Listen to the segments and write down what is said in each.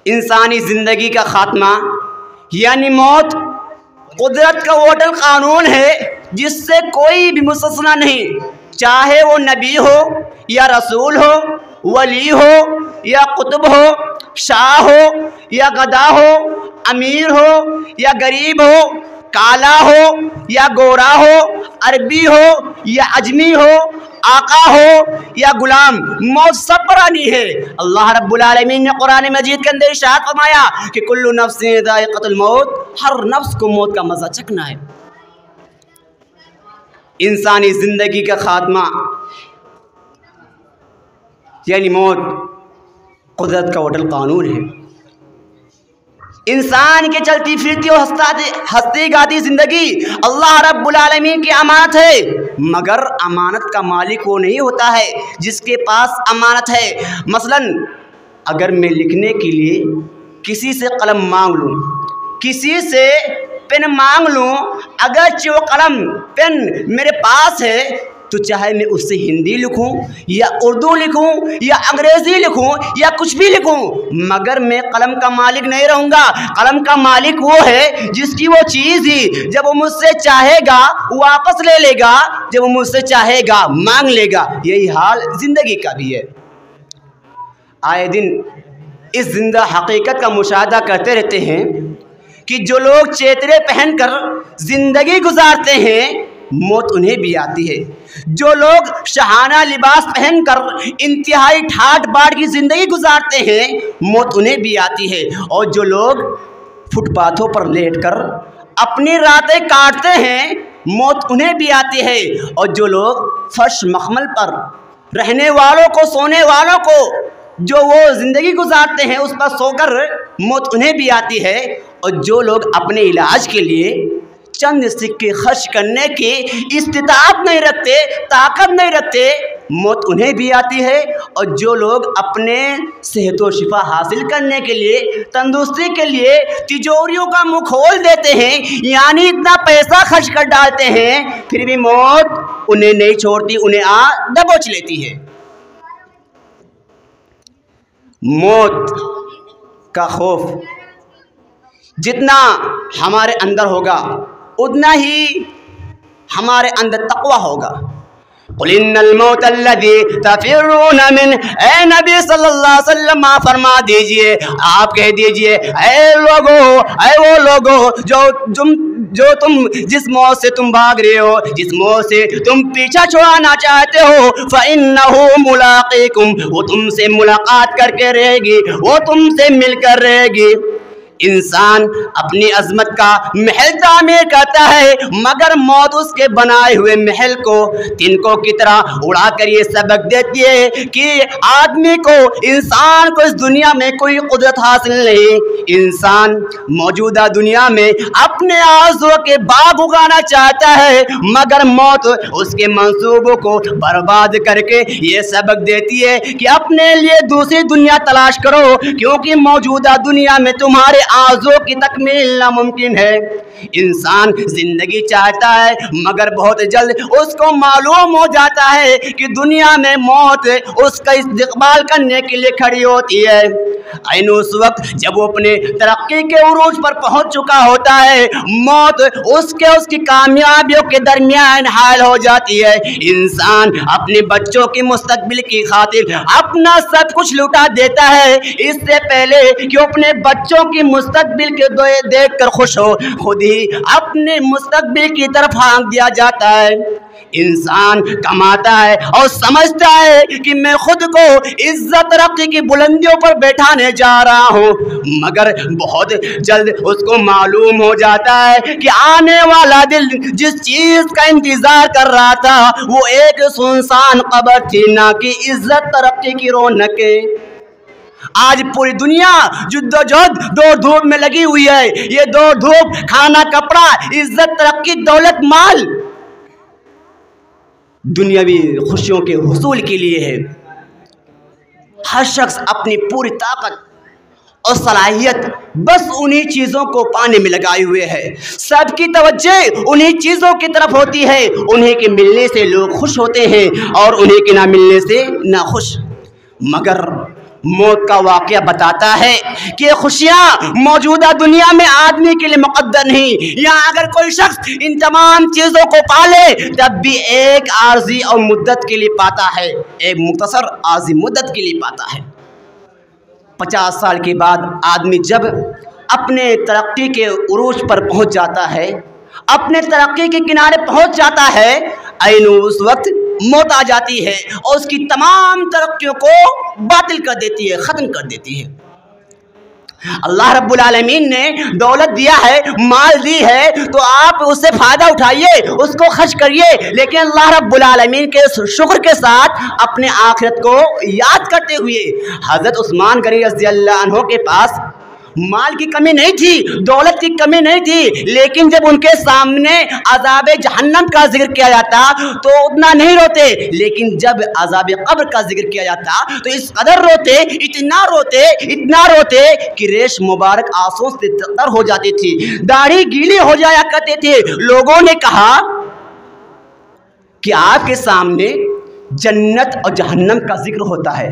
इंसानी ज़िंदगी का ख़ात्मा यानी मौत कुदरत का वो अटल क़ानून है जिससे कोई भी मुस्तस्ना नहीं, चाहे वो नबी हो या रसूल हो, वली हो या कुतुब हो, शाह हो या गदा हो, अमीर हो या गरीब हो, काला हो या गोरा हो, अरबी हो या अजमी हो, आका हो या गुलाम, मौत सब पर आनी है। अल्लाह रब्बुल आलमीन ने कुरान मजीद के अंदर इरशाद फरमाया कि कुल्लु नफ्सिन ज़ाइक़तुल मौत, हर नफ्स को मौत का मज़ा चखना है। इंसानी ज़िंदगी का ख़ात्मा यानी मौत कुदरत का अटल क़ानून है। इंसान के चलती फिरती और हंसती गाती ज़िंदगी अल्लाह रब्बुल आलमीन की अमानत है, मगर अमानत का मालिक वो नहीं होता है जिसके पास अमानत है। मसलन अगर मैं लिखने के लिए किसी से कलम मांग लूँ, किसी से पेन मांग लूँ, अगर वो कलम पेन मेरे पास है तो चाहे मैं उससे हिंदी लिखूं या उर्दू लिखूं या अंग्रेज़ी लिखूं या कुछ भी लिखूं, मगर मैं कलम का मालिक नहीं रहूँगा। कलम का मालिक वो है जिसकी वो चीज़ ही जब वो मुझसे चाहेगा वापस ले लेगा, जब वो मुझसे चाहेगा मांग लेगा। यही हाल ज़िंदगी का भी है। आए दिन इस जिंदा हकीकत का मुशाहदा करते रहते हैं कि जो लोग चेतरे पहनकर ज़िंदगी गुजारते हैं मौत उन्हें भी आती है। जो लोग शहाना लिबास पहनकर इंतहाई ठाट बाट की ज़िंदगी गुजारते हैं मौत उन्हें भी आती है। और जो लोग फुटपाथों पर लेटकर अपनी रातें काटते हैं मौत उन्हें भी आती है। और जो लोग फर्श मखमल पर रहने वालों को, सोने वालों को जो वो ज़िंदगी गुजारते हैं उस पर सोकर मौत उन्हें भी आती है। और जो लोग अपने इलाज के लिए चंद सिक्के खर्च करने की इस्तिताअत नहीं रखते, ताकत नहीं रखते, मौत उन्हें भी आती है। और जो लोग अपने सेहत व शिफा हासिल करने के लिए, तंदुरुस्ती के लिए तिजोरियों का मुँह खोल देते हैं, यानी इतना पैसा खर्च कर डालते हैं, फिर भी मौत उन्हें नहीं छोड़ती, उन्हें दबोच लेती है। मौत का खौफ जितना हमारे अंदर होगा उतना ही हमारे अंदर तक़वा होगा। कुल इन्नल मौत अल्लज़ी तफ़िर्रून मिन, ऐ नबी सल्लल्लाहु अलैहि वसल्लम फरमा दीजिए, आप कह दीजिए, ऐ लोगो, ऐ वो लोगो जो तुम जिस मौत से तुम भाग रहे हो, जिस मौत से तुम पीछा छुड़ाना चाहते हो, फ़इन्नहु मुलाक़ीकुम, वो तुमसे मुलाकात करके रहेगी, वो तुमसे मिलकर रहेगी। इंसान अपनी अजमत का महल तामीर करता है, मगर मौत उसके बनाए हुए महल को तिनकों की तरह उड़ा कर ये सबक देती है कि आदमी को, इंसान को इस दुनिया में कोई कुदरत हासिल नहीं। इंसान मौजूदा दुनिया में अपने आर्ज़ुओं के बाग उगाना चाहता है, मगर मौत उसके मंसूबों को बर्बाद करके ये सबक देती है कि अपने लिए दूसरी दुनिया तलाश करो, क्योंकि मौजूदा दुनिया में तुम्हारे आर्ज़ुओं की तकमील नामुमकिन है। इंसान जिंदगी चाहता है, मगर बहुत जल्द उसको मालूम हो जाता है कि दुनिया में मौत उसका इस्तक़बाल करने के लिए खड़ी होती है। ऐन उस वक्त जब वो अपने तरक्की के उरूज पर पहुंच चुका होता है, मौत उसकी कामयाबियों के दरमियान हाल हो जाती है। इंसान अपने बच्चों की मुस्तकबिल की खातिर अपना सब कुछ लुटा देता है, इससे पहले कि अपने बच्चों की मुस्तकबिल के देख कर खुश हो, खुद ही अपने मुस्तकबिल की तरफ हाँक दिया जाता है। इंसान कमाता है और समझता है कि मैं खुद को इज्जत तरक्की की बुलंदियों पर बैठाने जा रहा हूँ, मगर बहुत जल्द उसको मालूम हो जाता है कि आने वाला दिल जिस चीज का इंतजार कर रहा था वो एक सुनसान कब्र थी, ना कि इज्जत तरक्की की रौनकें। आज पूरी दुनिया जुद्दोजहद दौड़ धूप में लगी हुई है। ये दौड़ धूप खाना, कपड़ा, इज्जत, तरक्की, दौलत, माल, दुनियावी खुशियों के हुसूल के लिए है। हर शख्स अपनी पूरी ताकत और सलाहियत बस उन्हीं चीज़ों को पाने में लगाए हुए है। सबकी तवज्जो उन्हीं चीज़ों की तरफ होती है। उन्हीं के मिलने से लोग खुश होते हैं और उन्हीं के ना मिलने से ना खुश। मगर मौत का वाक़या बताता है कि ये खुशियाँ मौजूदा दुनिया में आदमी के लिए मुक़द्दर नहीं। यहाँ अगर कोई शख्स इन तमाम चीज़ों को पाले तब भी एक आर्जी और मुद्दत के लिए पाता है, एक मुख्तसर आर्जी मुद्दत के लिए पाता है। 50 साल के बाद आदमी जब अपने तरक्की के उरूज पर पहुँच जाता है, अपने तरक्की के किनारे पहुँच जाता है, ऐनो उस वक्त मौत आ जाती है और उसकी तमाम तरक्कियों को बातिल कर देती है, ख़त्म कर देती है। अल्लाह रब्बुल आलमीन ने दौलत दिया है, माल दी है, तो आप उससे फ़ायदा उठाइए, उसको खर्च करिए, लेकिन अल्लाह रब्बुल आलमीन के शुक्र के साथ अपने आखिरत को याद करते हुए। हज़रत उस्मान गनी रज़ियल्लाहु अन्हु के पास माल की कमी नहीं थी, दौलत की कमी नहीं थी, लेकिन जब उनके सामने अज़ाब जहन्नम का जिक्र किया जाता तो उतना नहीं रोते, लेकिन जब अज़ाब कब्र का जिक्र किया जाता तो इस कदर रोते, इतना रोते कि रेश मुबारक आंसुओं से तर हो जाती थी, दाढ़ी गीली हो जाया करते थे। लोगों ने कहा कि आपके सामने जन्नत और जहन्नम का जिक्र होता है,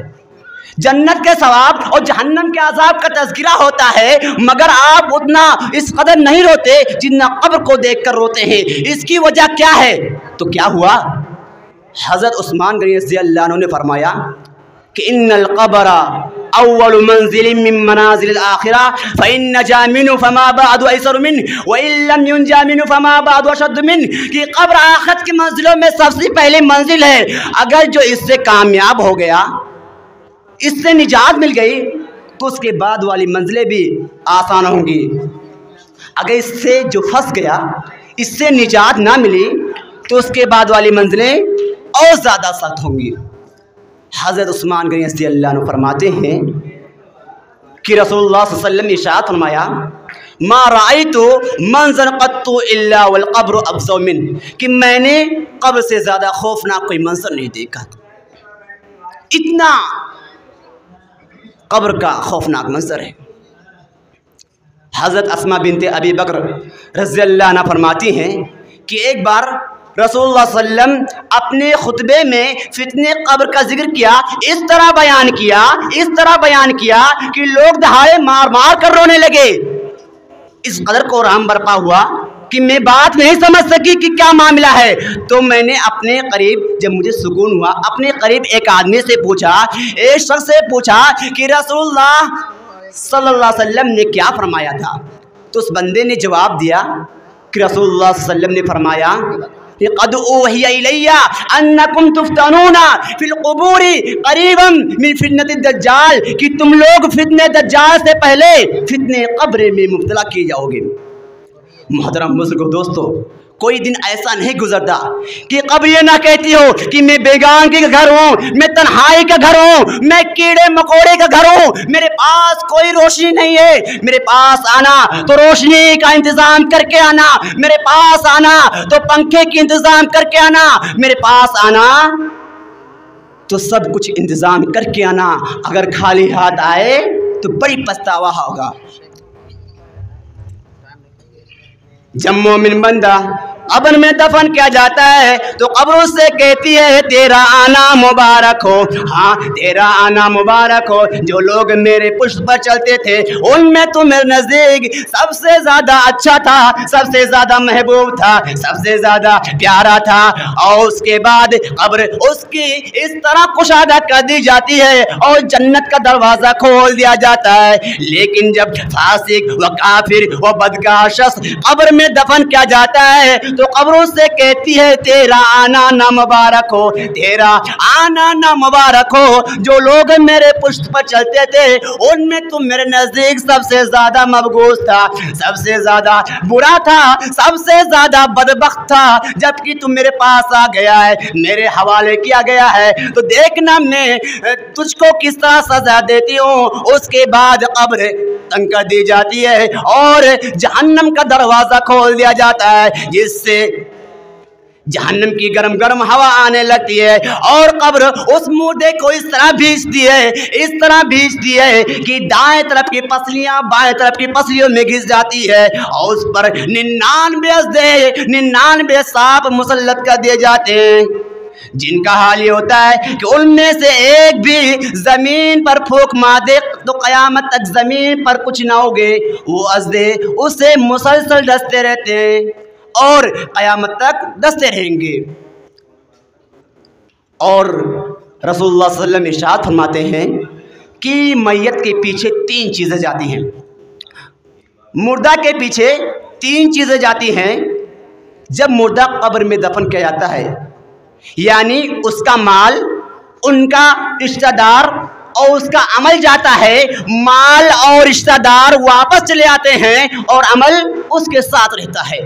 जन्नत के सवाब और जहन्नम के अजाब का तज़किरा होता है, मगर आप उतना इस कदर नहीं रोते जितना कब्र को देखकर रोते हैं। इसकी वजह क्या है? तो क्या हुआ? हज़रत उस्मान गनी रज़ियल्लाहु अन्हु ने फरमाया कि इन्नल क़ब्र अव्वलु मंज़िलिन मिन मनाज़िलिल आखिरा फ़इन नजा मिन्हु फ़मा बअदु अयसरु मिन्हु व इन लम युनजा मिन्हु फ़मा बअदु अशद्दु मिन्हु, कि कब्र आखिरत की मंजिलों में सबसे पहली मंजिल है। अगर जो इससे कामयाब हो गया, इससे निजात मिल गई, तो उसके बाद वाली मंजिलें भी आसान होंगी। अगर इससे जो फंस गया, इससे निजात ना मिली, तो उसके बाद वाली मंजिलें और ज़्यादा सख्त होंगी। हज़रत उस्मान गनी रज़ियल्लाहु अन्हु फरमाते हैं कि रसूलुल्लाह सल्लल्लाहु अलैहि वसल्लम ने इरशाद फरमाया, मा राइतु मंज़र क़त्तु इल्ला वल क़ब्रु अफ़ज़अ मिन, कि मैंने कब्र से ज़्यादा खौफनाक कोई मंज़र नहीं देखा। इतना कब्र का खौफनाक मंजर है। हज़रत अस्मा बिनते अबी बकर रज़ियल्लाहु अन्हा फरमाती हैं कि एक बार रसूलुल्लाह सल्लल्लाहु अलैहि वसल्लम अपने खुतबे में फितने कब्र का जिक्र किया, इस तरह बयान किया कि लोग दहाड़े मार मार कर रोने लगे। इस कदर को रहम बरपा हुआ कि मैं बात नहीं समझ सकी कि क्या मामला है। तो मैंने अपने करीब, जब मुझे सुकून हुआ, अपने करीब एक आदमी से पूछा, एक शख्स से पूछा कि रसूलुल्लाह सल्लल्लाहु अलैहि वसल्लम ने क्या फरमाया था। तो उस बंदे ने जवाब दिया कि रसूलुल्लाह सल्लल्लाहु अलैहि वसल्लम ने फरमाया क़द उहिया इलैया अन्नकुम तुफ्तनूना फिल क़ुबूरि क़रीबन मिन फितनति दज्जाल, कि तुम लोग फितने दज्जाल से पहले फितने कब्र में मुब्तला किए जाओगे। मोहतरम बुजुर्गों, दोस्तों, कोई दिन ऐसा नहीं गुजरता कि कब्र ये ना कहती हो कि मैं बेगानगी का घर हूँ, मैं तन्हाई का घर हूँ, मैं कीड़े मकोड़े का घर हूँ, मेरे पास कोई रोशनी नहीं है। मेरे पास आना तो रोशनी का इंतज़ाम करके आना, मेरे पास आना तो पंखे की इंतज़ाम करके आना, मेरे पास आना तो सब कुछ इंतज़ाम करके आना। अगर खाली हाथ आए तो बड़ी पछतावा होगा। जब मोमिन बंदा कब्र में दफन किया जाता है तो कब्र उससे कहती है तेरा आना मुबारक हो, हाँ तेरा आना मुबारक हो। जो लोग मेरे पुष्ट पर चलते थे उनमें तो मेरे नज़दीक सबसे ज़्यादा अच्छा था, सबसे ज़्यादा महबूब था, सबसे ज़्यादा प्यारा था। और उसके बाद कब्र उसकी इस तरह कुशादा कर दी जाती है और जन्नत का दरवाज़ा खोल दिया जाता है। लेकिन जब फासिक व काफिर व बदकार शख्स कब्र में दफन किया जाता है तो कब्र उससे कहती है तेरा आना ना मुबारक हो, तेरा आना ना मुबारक हो। जो लोग मेरे पुष्ट पर चलते थे उनमें तुम मेरे नजदीक सबसे ज्यादा मबगूस था, सबसे ज्यादा बुरा था, सबसे ज्यादा बदबख्त था। जबकि तुम मेरे पास आ गया है, मेरे हवाले किया गया है, तो देखना मैं तुझको किस तरह सजा देती हूँ। उसके बाद कब्र तंग कर दी जाती है और जहन्नम का दरवाजा खोल दिया जाता है, जिससे जहन्नम की गरम गरम हवा आने लगती है और कब्र उस मुर्दे को इस तरह भींचती है कि दाएं तरफ की पसलियां बाएं तरफ की पसलियों में घिस जाती है और उस पर 99 सांप मुसल्लत कर दिए जाते हैं। जिनका हाल ये होता है कि उनमें से एक भी ज़मीन पर फूंक मार दे तो क़यामत तक ज़मीन पर कुछ ना होगे, वो अज़दे उसे मुसलसल डसते रहते हैं और क़यामत तक डसते रहेंगे। और रसूलुल्लाह सल्लल्लाहु अलैहि वसल्लम इरशाद फरमाते हैं कि मैयत के पीछे 3 चीज़ें जाती हैं, मुर्दा के पीछे 3 चीज़ें जाती हैं जब मुर्दा कब्र में दफन किया जाता है, यानी उसका माल, उनका रिश्तेदार और उसका अमल जाता है। माल और रिश्तेदार वापस चले आते हैं और अमल उसके साथ रहता है।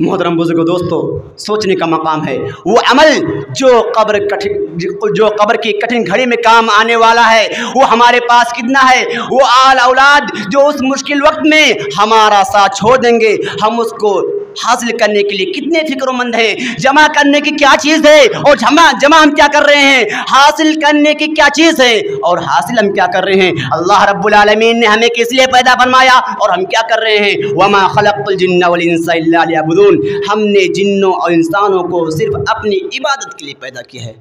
मोहतरम बुजुर्गों, दोस्तों, सोचने का मकाम है वो अमल जो कब्र की कठिन घड़ी में काम आने वाला है, वो हमारे पास कितना है। वो आल औलाद जो उस मुश्किल वक्त में हमारा साथ छोड़ देंगे, हम उसको हासिल करने के लिए कितने फिक्रमंद हैं। जमा करने की क्या चीज़ है और जमा हम क्या कर रहे हैं, हासिल करने की क्या चीज़ है और हासिल हम क्या कर रहे हैं। अल्लाह रब्बुल आलमीन ने हमें किस लिए पैदा फरमाया और हम क्या कर रहे हैं। वमा खलक़्तुल जिन्ना वल इंसा इल्ला लियअबुदून, हमने जिन्नों और इंसानों को सिर्फ अपनी इबादत के लिए पैदा किया है।